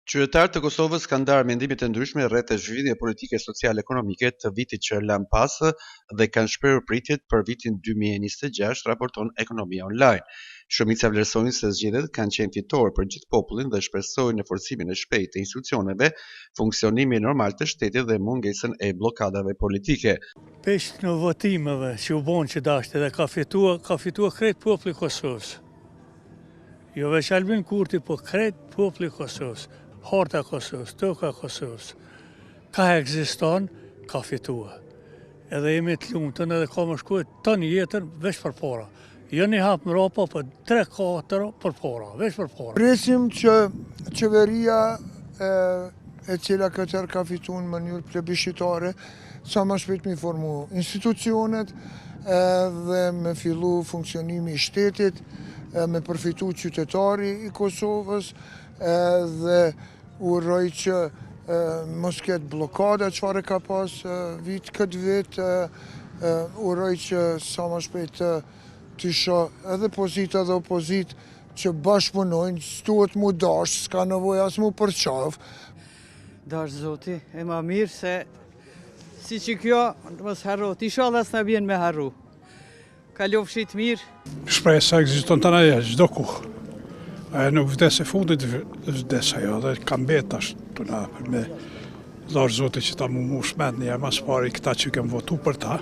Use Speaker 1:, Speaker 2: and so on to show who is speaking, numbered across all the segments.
Speaker 1: Qytetarët të Kosovës kanë ndarë mendime të ndryshme rreth zhvillimit politike sociale ekonomike të vitit që lan pas dhe kanë shprehur pritjet për vitin 2026, raporton Ekonomia Online. Shumica vlerësojnë se zgjedhjet kanë qenë fitore për gjithë popullin dhe shpresojnë në forcimin e shpejtë të institucioneve, funksionimin normal të shtetit dhe mungesën e bllokadave politike.
Speaker 2: Pesh në votimeve që u bon që dashte dhe ka fituar krejt populli i Kosovës. Jo veç Albin Kurti, po krejt populli i Kosovës. Harta Kosovës, toka Kosovës, ka ekziston, ka fitua. Edhe jemi të lumtën edhe ka më shkuar tani jetën veç për para. Jo një hap më rapa, po 3-4 për para, veç për para.
Speaker 3: Presim që qeveria e cila këtër ka fitu në mënyrë plebiscitare, sa më shpejt me formu institucionet dhe me fillu funksionimi i shtetit, me përfitu qytetari i Kosovës dhe uroj që mos ketë blokada çfarë ka pas këtë vit, uroj që sa më shpejt të shoh edhe pozitë dhe opozitë që bashkëpunojnë, s'duhet mu dash, s'ka nevojë as mu përqaf.
Speaker 4: Dash zoti, e ma mirë se si që kjo mos harrot, inshallah s'na vjen me harru. Kalofshit mirë.
Speaker 5: Shpresa ekziston tani çdo kohë. Nuk vdes e fundit, vdes ajo dhe ka mbet ashtu na për me lash zoti që ta mu shmet një mas pari këta që kemë votu për ta,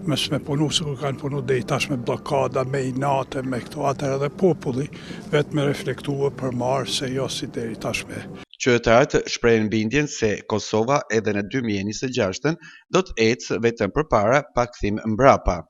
Speaker 5: mes me punu se ku kanë punu dhe i tash me blokada, me inate, me këto atër edhe populli, vetë me reflektua për marë se jo si deri tash me.
Speaker 1: Qytetarët shprehin bindjen se Kosova edhe në 2026 do të ecë vetëm përpara pa kthim mbrapa.